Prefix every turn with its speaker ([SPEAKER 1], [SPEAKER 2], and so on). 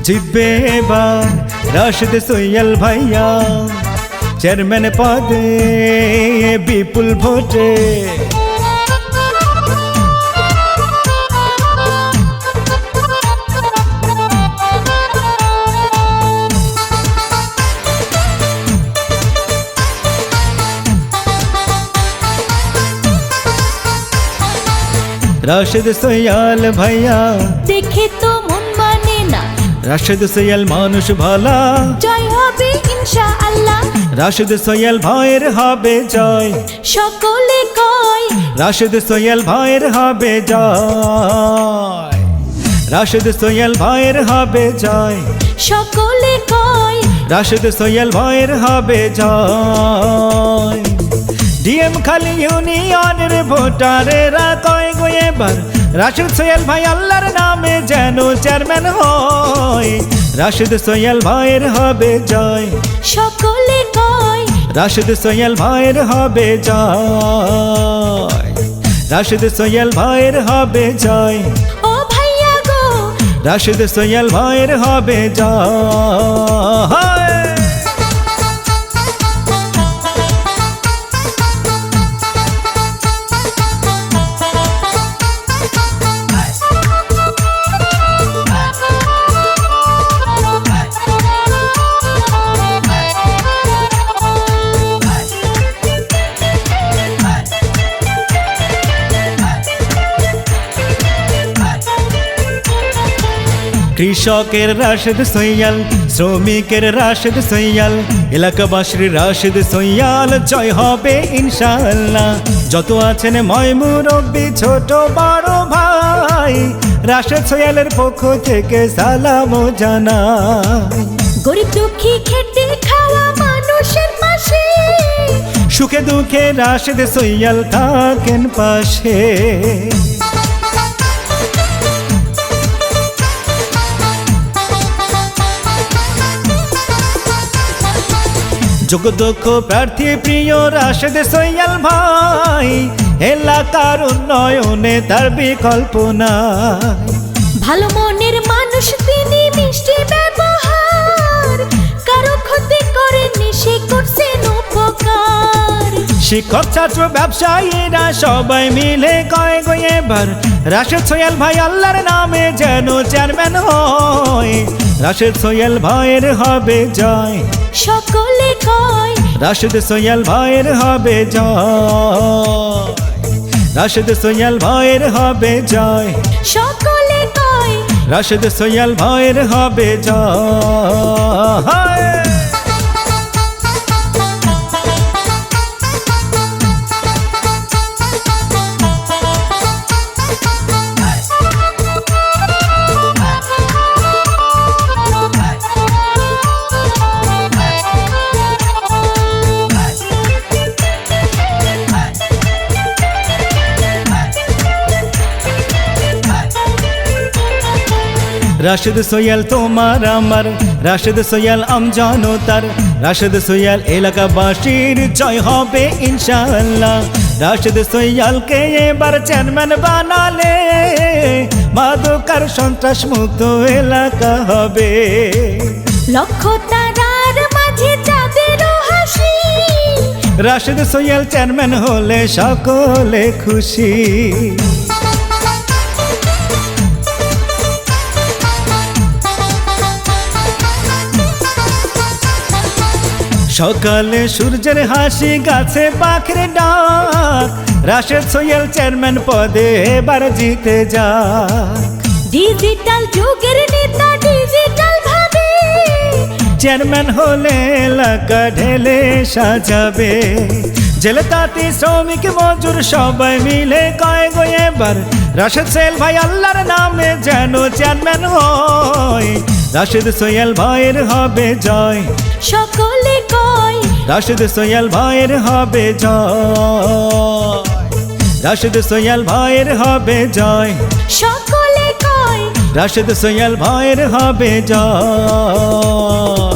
[SPEAKER 1] জিতবে এবার রাশেদ সোহেল ভাইয়া চেয়ারম্যান পদে বিপুল ভোটে। রাশেদ সোহেল ভাইয়া
[SPEAKER 2] দেখে তো মন মানে না,
[SPEAKER 1] রাশেদ সোহেল মানুষ ভালা,
[SPEAKER 2] জয় হবে ইনশাআল্লাহ।
[SPEAKER 1] রাশেদ সোহেল ভাইয়ের হবে জয়,
[SPEAKER 2] সকলে কয়
[SPEAKER 1] রাশেদ সোহেল ভাইয়ের হবে জয়, রাশেদ সোহেল ভাইয়ের হবে জয়,
[SPEAKER 2] সকলে কয়
[SPEAKER 1] রাশেদ সোহেল ভাইয়ের হবে জয়। ডিএম খালি ইউনিয়নের ভোটারেরা কয় গো এবার রাশেদ সোহেল ভাই আল্লাহর নামে যেন চেয়ারম্যান হয়। রাশেদ সোহেল ভাইয়ের হবে জয়,
[SPEAKER 2] সকলে কয়
[SPEAKER 1] রাশেদ সোহেল ভাইয়ের হবে জয়, রাশেদ সোহেল ভাইয়ের হবে জয়,
[SPEAKER 2] ও ভাইয়া গো
[SPEAKER 1] রাশেদ সোহেল ভাইয়ের হবে জয়। কৃষকের রাশেদ সোহেল, শ্রমিকের রাশেদ সোহেল, এলাকাবাসীর রাশেদ সোহেল জয় হবে ইনশাআল্লাহ। যত আছেন ময়মুরব্বি ছোট বড় ভাই, রাশেদ সোহেলের পক্ষ থেকে সালাম জানাই।
[SPEAKER 2] গরিব দুঃখী খেটে খাওয়া মানুষের পাশে,
[SPEAKER 1] সুখে দুঃখে রাশেদ সোহেল থাকেন পাশে। যোগ্য প্রার্থী প্রিয় রাশেদ সোহেল ভাই, এলাকার উন্নয়নে তার বিকল্প নাই।
[SPEAKER 2] ভালো মনের মানুষ তিনি, মিষ্টি ব্যবহার, কারো ক্ষতি করেননি, সে করছেন উপকার।
[SPEAKER 1] শিক্ষক ছাত্র ব্যবসায়ীরা সবাই মিলে কয় গো এবার রাশেদ সোহেল ভাই আল্লাহর নামে যেন চেয়ারম্যান হয়। রাশেদ সোহেল ভাইয়ের হবে জয়,
[SPEAKER 2] সকলে কয়
[SPEAKER 1] রাশেদ সোহেল ভাইয়ের হবে জয়, রাশেদ সোহেল ভাইয়ের হবে জয়,
[SPEAKER 2] সকলে কয়
[SPEAKER 1] রাশেদ সোহেল ভাইয়ের হবে জয়। রাশেদ সোহেল তোমার আমার, রাশেদ সোহেল আমজানো তার, রাশেদ সোহেল এলাকাবাসীর জয় হবে ইনশাআল্লাহ। রাশেদ সোহেলকে এবার চেয়ারম্যান বানালে মাদকার সন্ত্রাস মুক্ত এলাকা হবে।
[SPEAKER 2] লক্ষ তারার মাঝে যাদের হাসি,
[SPEAKER 1] রাশেদ সোহেল চেয়ারম্যান হলে সকলে খুশি। সকালে সূর্যের হাসি, গাছে পাখির ডাক, রাশেদ সোহেল চেয়ারম্যান পদে এবার জিতে যাক।
[SPEAKER 2] ডিজিটাল যুগের নেতা ডিজিটাল ভাবে,
[SPEAKER 1] চেয়ারম্যান হলে এলাকা ঢেলে সাজাবে। জেলে তাঁতি শ্রমিক মজুর সবাই মিলে কয় গো এবার রাশেদ সোহেল ভাই আল্লাহর নামে যেন চেয়ারম্যান হয়। রাশেদ সোহেল ভাইয়ের হবে জয়,
[SPEAKER 2] সকলে কয়
[SPEAKER 1] রাশেদ সোহেল ভাইয়ের হবে জয়, রাশেদ সোহেল ভাইয়ের হবে জয়,
[SPEAKER 2] সকলে কয়
[SPEAKER 1] রাশেদ সোহেল ভাইয়ের হবে জয়।